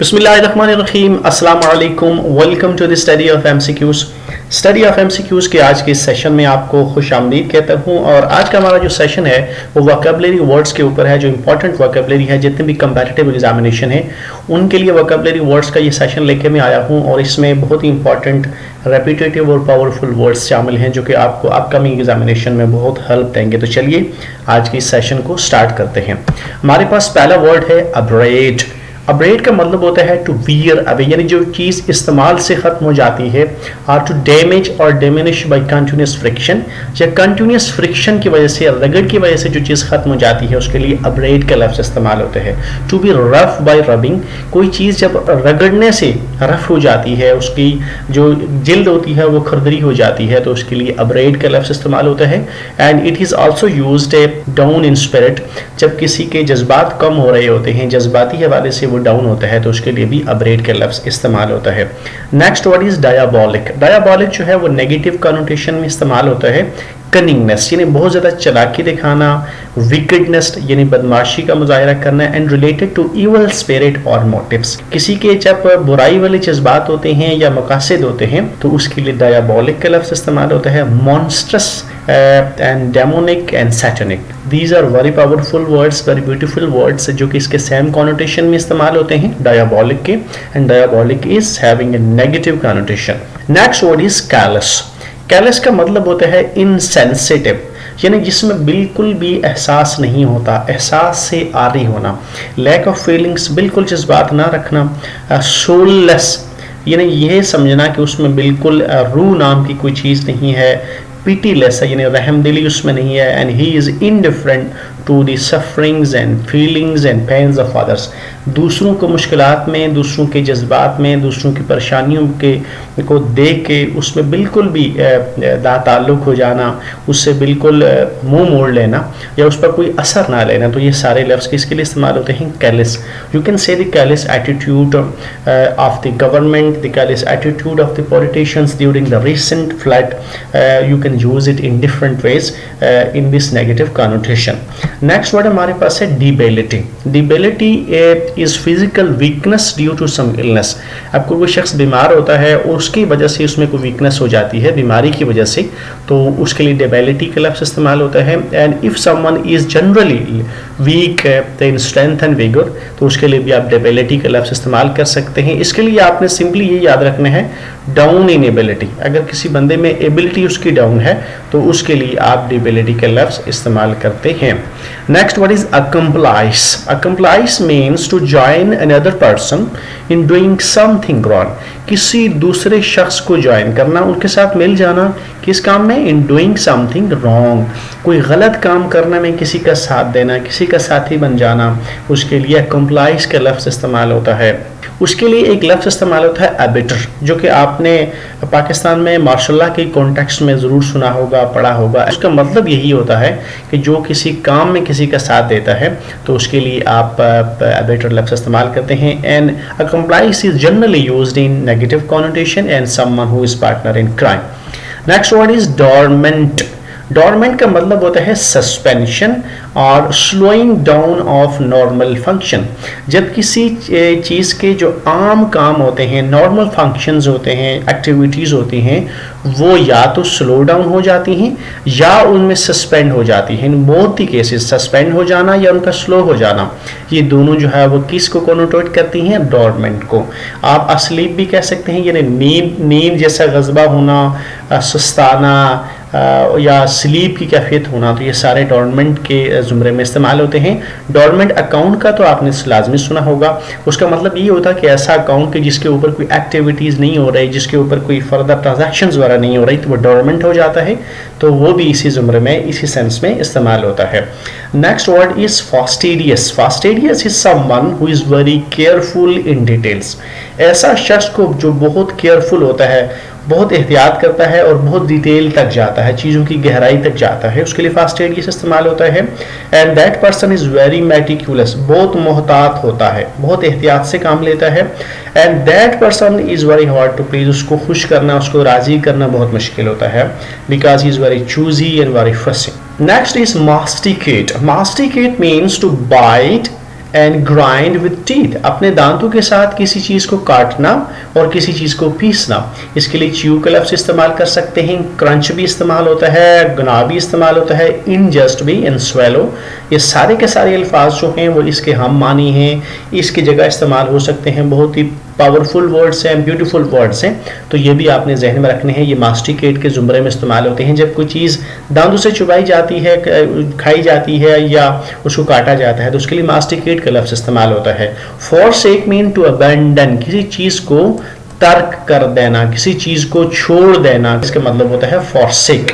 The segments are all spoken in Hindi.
बिस्मिल्लाहिर्रहमानिर्रहीम अस्सलाम वालेकुम। Welcome to the study of MCQs. Study of MCQs के आज के सेशन में आपको खुश आमदीद कहता हूँ। और आज का हमारा जो सेशन है वो वोकैबुलरी वर्ड्स के ऊपर है, जो इंपॉर्टेंट वोकैबुलरी है, जितने भी कंपैरेटिव एग्जामिनेशन है उनके लिए वोकैबुलरी वर्ड्स का ये सेशन लेके मैं आया हूँ। और इसमें बहुत ही इंपॉर्टेंट रेपिटेटिव और पावरफुल वर्ड्स शामिल हैं जो कि आपको अपकमिंग एग्जामिनेशन में बहुत हेल्प देंगे। तो चलिए आज के इस सेशन को स्टार्ट करते हैं। हमारे पास पहला वर्ड है अब्रेड। अब्रेड का मतलब होता है टू वियर अवे, यानी जो चीज़ इस्तेमाल से ख़त्म हो जाती है। और टू डैमेज और डिमिनिश बाय कंटिन्यूस फ्रिक्शन, या कंटिन्यूस फ्रिक्शन की वजह से, रगड़ की वजह से जो चीज़ ख़त्म हो जाती है उसके लिए अब्रेड का लफ्ज़ इस्तेमाल होता है। To be rough by rubbing, कोई चीज़ जब रगड़ने से रफ हो जाती है, उसकी जो जिल्द होती है वो खरदरी हो जाती है, तो उसके लिए अब्रेड का लफ्ज़ इस्तेमाल होता है। And it is also used down in spirit, जब किसी के जज्बात कम हो रहे होते हैं, जज्बाती हवाले से वो डाउन होता है, तो उसके लिए भी अब्रेड का लफ्ज़ इस्तेमाल होता है। Next word is diabolic. Diabolic जो है वो नेगेटिव कनोटेशन में इस्तेमाल होता है। कनिंगनेस यानी बहुत ज़्यादा चालाकी दिखाना, विकेडनेस यानी बदमाशी का मुजाहरा करना, and related to evil spirit और मोटिव्स, किसी के जब बुराई वाले जज्बात होते हैं या मकासद होते हैं तो उसके लिए डायाबॉलिक का लफ्ज़ इस्तेमाल होता है। Monstrous and demonic and satanic, these are very powerful words, very beautiful words जो कि इसके सेम कॉनोटेशन में इस्तेमाल होते हैं डायाबॉलिक के। And diabolic is having a negative connotation. Next word is callous. Callous का मतलब होता है इनसेंसिटिव, यानी जिसमें बिल्कुल भी एहसास नहीं होता, एहसास से आरी होना, लैक ऑफ फीलिंग्स, बिल्कुल जज्बात ना रखना। सोललेस यानी यह समझना कि उसमें बिल्कुल रूह नाम की कोई चीज़ नहीं है। पिटीलेस यानी रहमदिली उसमें नहीं है। And he is indifferent to the sufferings and feelings and pains of others, दूसरों को मुश्किलात में, दूसरों के जज्बात में, दूसरों की परेशानियों को देख के उसमें बिल्कुल भी ताल्लुक़ हो जाना, उससे बिल्कुल मुंह मोड़ लेना या उस पर कोई असर ना लेना, तो ये सारे लफ्ज़ किसके लिए इस्तेमाल होते हैं? Callous. You can say the callous attitude of the government, the callous attitude of the politicians during the recent flood. You can use it in different ways in this negative connotation. Next word हमारे पास है debility. Debility is physical weakness due to some illness. आपको कोई शख्स बीमार होता है और उसकी वजह से उसमें कोई वीकनेस हो जाती है, बीमारी की वजह से, तो उसके लिए डिबेलिटी का लफ्ज़ इस्तेमाल होता है। And if someone is generally weak in strength and vigour, तो उसके लिए भी आप डिबेलिटी का लफ्ज़ इस्तेमाल कर सकते हैं। इसके लिए आपने सिंपली ये याद रखना है डाउन इन एबिलिटी, अगर किसी बंदे में एबिलिटी उसकी डाउन है तो उसके लिए आप डिबेलिटी का लफ्ज़ इस्तेमाल करते हैं। Next word is accomplice. Accomplice means to join another person in doing something wrong, किसी दूसरे शख्स को ज्वाइन करना, उनके साथ मिल जाना, किस काम में? इन डूइंग समथिंग रॉन्ग, कोई गलत काम करने में किसी का साथ देना, किसी का साथी बन जाना, उसके लिए अकम्प्लाइज का लफ्ज़ इस्तेमाल होता है। उसके लिए एक लफ्ज़ इस्तेमाल होता है एबिटर, जो कि आपने पाकिस्तान में मार्शल लॉ के कॉन्टेक्स्ट में ज़रूर सुना होगा, पढ़ा होगा। उसका मतलब यही होता है कि जो किसी काम में किसी का साथ देता है तो उसके लिए आप एबिटर लफ्ज़ इस्तेमाल करते हैं। And accomplice is generally used in negative connotation and someone who is partner in crime. Next word is dormant. Dormant का मतलब होता है सस्पेंशन और slowing down of normal function, जब किसी चीज़ के जो आम काम होते हैं, नॉर्मल फंक्शंस होते हैं, एक्टिविटीज़ होती हैं, वो या तो स्लो डाउन हो जाती हैं या उनमें सस्पेंड हो जाती हैं। In both he cases, suspend हो जाना या उनका स्लो हो जाना, ये दोनों जो है वो किस को कॉनोटेट करती हैं? डोरमेंट को। आप अस्लीप भी कह सकते हैं, यानी नींद जैसा गज़बा होना, सुस्ताना या स्लीप की कैफियत होना, तो ये सारे डोरमेंट के ज़ुमरे में इस्तेमाल होते हैं। डोरमेंट अकाउंट का तो आपने लाजमी सुना होगा। उसका मतलब ये होता है कि ऐसा अकाउंट के जिसके ऊपर कोई एक्टिविटीज़ नहीं हो रही, जिसके ऊपर कोई फर्दर ट्रांजैक्शंस वगैरह नहीं हो रही, तो वो डोरमेंट हो जाता है। तो वो भी इसी ज़ुमरे में, इसी सेंस में इस्तेमाल होता है। Next word is fastidious. Fastidious is someone who is very careful in details. ऐसा शख्स को जो बहुत केयरफुल होता है, बहुत एहतियात करता है और बहुत डिटेल तक जाता है, चीज़ों की गहराई तक जाता है, उसके लिए फास्टिडियस इस्तेमाल होता है। And that person is very meticulous, बहुत मोहतात होता है, बहुत एहतियात से काम लेता है। And that person is very hard to please, उसको खुश करना, उसको राज़ी करना बहुत मुश्किल होता है, because he is very choosy and very fussy. Next is masticate. Masticate means to bite and grind with teeth, अपने दांतों के साथ किसी चीज को काटना और किसी चीज को पीसना। इसके लिए च्यू का लफ्ज इस्तेमाल कर सकते हैं, क्रंच भी इस्तेमाल होता है, गना भी इस्तेमाल होता है, इनजस्ट भी, इन स्वेलो। ये सारे के सारे अल्फाज जो हैं वो इसके हम मानी हैं, इसकी जगह इस्तेमाल हो सकते हैं। बहुत ही पावरफुल वर्ड्स हैं, ब्यूटीफुल वर्ड्स हैं, तो ये भी आपने जहन में रखने हैं। ये मास्टिकेट के जुमरे में इस्तेमाल होते हैं जब कोई चीज़ दांतों से चुबाई जाती है, खाई जाती है या उसको काटा जाता है, तो उसके लिए मास्टिकेट का लफ्ज़ इस्तेमाल होता है। फॉरसेक मीन टू अबैंडन, किसी चीज़ को तर्क कर देना, किसी चीज़ को छोड़ देना, इसका मतलब होता है forsake.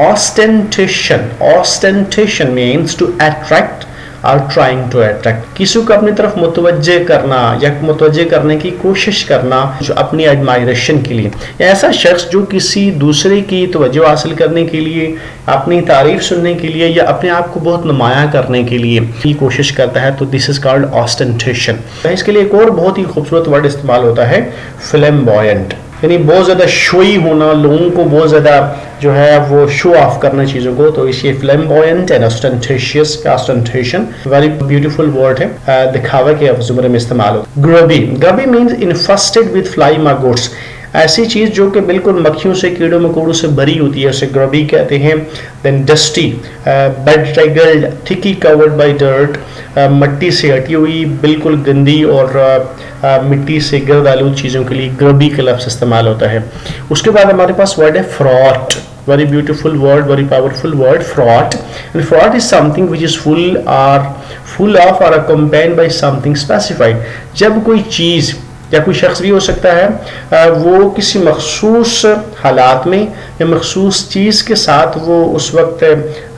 Ostentation, ostentation means to attract or trying to attract, किसी को अपनी तरफ मुतवज्जे करना या मुतवज्जे करने की कोशिश करना, जो अपनी एडमायरेशन के लिए। ऐसा शख्स जो किसी दूसरे की तवज्जो हासिल करने के लिए, अपनी तारीफ सुनने के लिए या अपने आप को बहुत नुमाया करने के लिए की कोशिश करता है, तो दिस इज कॉल्ड ऑस्टेंटेशन। इसके लिए एक और बहुत ही खूबसूरत वर्ड इस्तेमाल होता है, फ्लैम्बॉयंट, यानी बहुत ज़्यादा शोई होना, लोगों को बहुत ज़्यादा जो है वो शो ऑफ करना चीज़ों को, तो इसे flamboyant and ostentatious, ostentation very beautiful word है, दिखावे के जुमरे में इस्तेमाल हो। Grubby, grubby means infested with fly maggots, ऐसी चीज़ जो कि बिल्कुल मक्खियों से, कीड़ों मकोड़ों से भरी होती है, उसे ग्रबी कहते हैं। Then dusty, bedraggled, thickly covered by dirt, मट्टी से हटी हुई, बिल्कुल गंदी और मिट्टी से गर्द आलूद चीज़ों के लिए ग्रबी का लफ्ज़ इस्तेमाल होता है। उसके बाद हमारे पास वर्ड है fraught, very beautiful word, very powerful word, fraught. And fraught is something which is full of or accompanied by something specified. जब कोई चीज़ या कोई शख्स भी हो सकता है वो किसी मखसूस हालात में या मखसूस चीज़ के साथ वो उस वक्त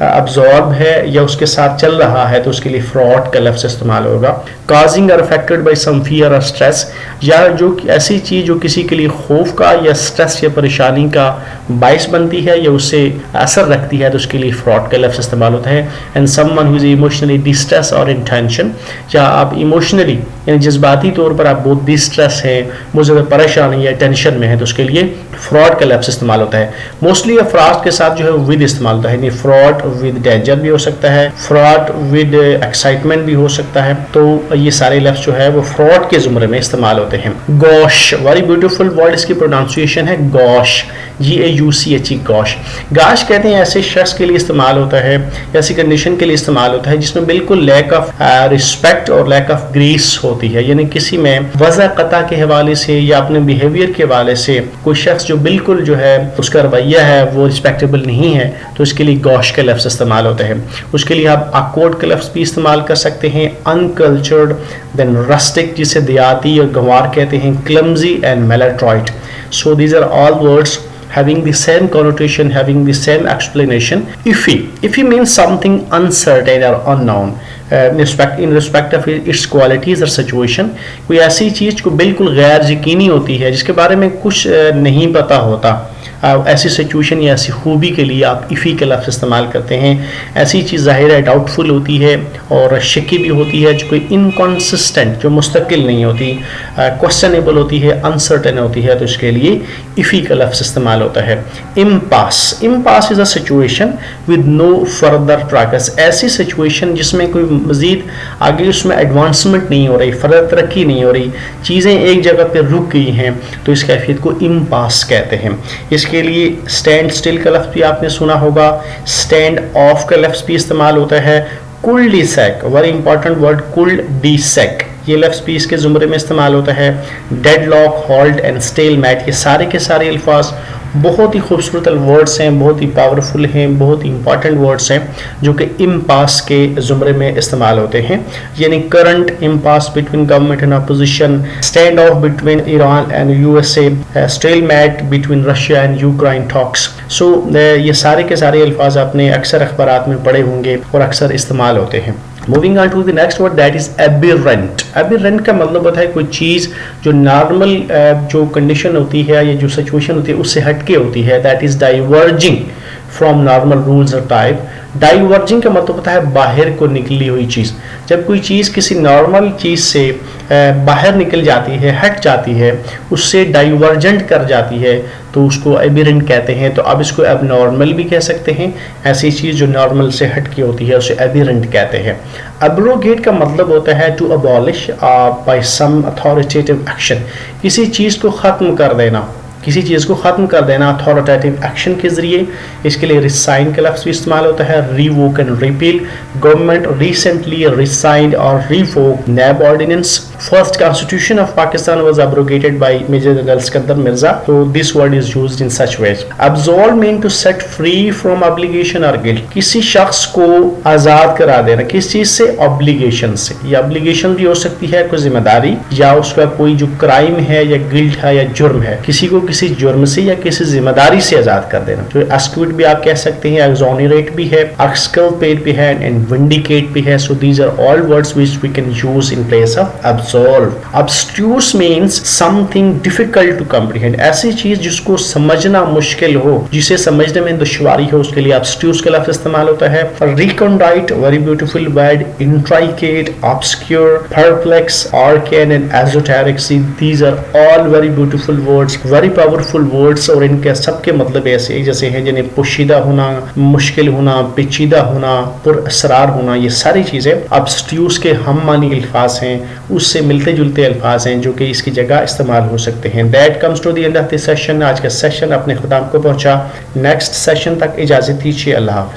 अब्जॉर्ब है या उसके साथ चल रहा है, तो उसके लिए फ्रॉड का लफ्ज़ इस्तेमाल होगा। Causing or affected by some fear और स्ट्रेस, या जो ऐसी चीज़ जो किसी के लिए खौफ का या स्ट्रेस या परेशानी का बायस बनती है या उससे असर रखती है, तो उसके लिए फ्रॉड का लफ्ज़ इस्तेमाल होता है। And someone who is emotionally distress और इन टेंशन, या आप इमोशनली यानी जज्बाती तौर पर आप बहुत डिस्ट्रेस है, बहुत ज़्यादा परेशान है या टेंशन में है, तो उसके लिए फ्रॉड का लफ्ज़ इस्तेमाल होता है। मोस्टली फ्रॉड के साथ जो है विद इस्तेमाल होता है, यानी फ्रॉड विद डेंजर भी हो सकता है, फ्रॉड विद एक्साइटमेंट भी हो सकता है, तो ये सारे लफ्ज़ जो है वो फ्रॉड के जुमरे में इस्तेमाल होते हैं। गॉश, वेरी ब्यूटीफुल वर्ड, इसकी प्रोनाउंसिएशन है गॉश, GAUCH, गॉश। गाश कहते हैं ऐसे शख्स के लिए इस्तेमाल होता है, ऐसी कंडीशन के लिए इस्तेमाल होता है जिसमें बिल्कुल लैक ऑफ रिस्पेक्ट और लैक ऑफ ग्रेस होती है, यानी किसी में वज़ा कता के हवाले से या अपने बिहेवियर के हवाले से कोई शख्स जो बिल्कुल जो है उसका रवैया है वो रिस्पेक्टेबल नहीं है, तो इसके लिए गॉश का लफ्ज़ इस्तेमाल होता है। उसके लिए आप awkward का लफ्ज़ भी इस्तेमाल कर सकते हैं, अनकल्चर्ड, देन रस्टिक जिसे देहाती और गंवार कहते हैं, clumsy and maladroit. So these are all words having the same connotation, having the same explanation. Iffy means something uncertain or unknown in respect of its qualities or situation. कोई ऐसी चीज़ को बिल्कुल गैर यकीनी होती है जिसके बारे में कुछ नहीं पता होता, ऐसी सिचुएशन या ऐसी खूबी के लिए आप इफ़ी का लफ्ज़ इस्तेमाल करते हैं। ऐसी चीज़ ज़ाहिर है डाउटफुल होती है और शकी भी होती है, जो कोई इनकॉन्सिस्टेंट, जो मुस्तकिल नहीं होती, क्वेश्चनेबल होती है, अनसर्टेन होती है, तो इसके लिए इफ़ी का लफ्ज़ इस्तेमाल होता है। Impasse, impasse is a situation with no further progress, ऐसी सिचुएशन जिसमें कोई मज़ीद आगे उसमें एडवांसमेंट नहीं हो रही, फर्दर तरक्की नहीं हो रही, चीज़ें एक जगह पर रुक गई हैं, तो इस कैफियत को इम्पास कहते हैं। इसके लिए स्टैंड स्टिल का लफ्ज़ भी आपने सुना होगा, स्टैंड ऑफ का लफ्ज़ भी इस्तेमाल होता है। Cul de sac, very important word, cul de sac, ये लफ्ज़ भी इसके ज़ुमरे में इस्तेमाल होता है। Deadlock, halt and stalemate, ये सारे के सारे अल्फाज बहुत ही खूबसूरत वर्ड्स हैं, बहुत ही पावरफुल हैं, बहुत ही इंपॉर्टेंट वर्ड्स हैं जो कि इम्पास के ज़ुमरे में इस्तेमाल होते हैं। यानी current impasse between government and opposition, stand off between Iran and USA, stalemate between Russia and Ukraine talks. So ये सारे के सारे अल्फाज आपने अक्सर अखबारात में पढ़े होंगे और अक्सर इस्तेमाल होते हैं। Moving on to the next word, that is aberrant. Aberrant का मतलब होता है कोई चीज़ जो नॉर्मल जो कंडीशन होती है या जो सिचुएशन होती है उससे हटके होती है, that is diverging from normal rules और टाइप। डाइवर्जिंग का मतलब होता है बाहर को निकली हुई चीज़। जब कोई चीज़ किसी नॉर्मल चीज़ से बाहर निकल जाती है, हट जाती है, उससे डाइवर्जेंट कर जाती है, तो उसको एबिरेंट कहते हैं। तो अब इसको एबनॉर्मल भी कह सकते हैं। ऐसी चीज़ जो नॉर्मल से हट की होती है उसे एबिरेंट कहते हैं। अब्रोगेट का मतलब होता है to abolish by some authoritative action, किसी चीज़ को ख़त्म कर देना, किसी चीज़ को ख़त्म कर देना अथॉरिटेटिव एक्शन के ज़रिए। इसके लिए रिसाइन का लफ्ज़ भी इस्तेमाल होता है, revoke and repeal. Government recently rescinded और revoke NAB ordinance. First constitution of Pakistan was abrogated by major general Sikandar Mirza. तो this word is used in such ways. Absolve mean to set free from obligation और गिल्ट, किसी शख्स को आज़ाद करा देना किस चीज़ से, ऑब्लिगेशन से। या ऑब्लिगेशन भी हो सकती है कोई जिम्मेदारी, या उसका कोई जो क्राइम है या गिल्ट है या जुर्म है, किसी को किसी जुर्म से या किसी जिम्मेदारी से आज़ाद कर देना। तो एक्सक्यूट भी आप कह सकते हैं, एक्सोनरेट भी है, एक्सकल्पेट भी है एंड विंडिकेट भी है। So these are all words which we can use in place of absolve. Abstruse means something difficult to comprehend, ऐसी चीज जिसको समझना मुश्किल हो, जिसे समझने में दुश्वारी हो, उसके लिए अब्स्ट्यूस का लफ्ज़ इस्तेमाल होता है। Recondite, very beautiful word. Intricate, obscure, perplex, arcane and esoteric, these are all very beautiful words, very powerful words, और इनके सबके मतलब ऐसे जैसे हैं जिन्हें पोशीदा होना, मुश्किल होना, पेचीदा होना, पुरअसरार होना, ये सारी चीज़ें अब्स्ट्यूस के हम मानी अल्फाज हैं, उससे मिलते जुलते अल्फाज हैं जो कि इसकी जगह इस्तेमाल हो सकते हैं। That comes to the end of the session. आज का सेशन अपने ख़ुदाम को पहुंचा। नेक्स्ट सेशन तक इजाज़त दीजिए। अल्लाह हाफ़िज़।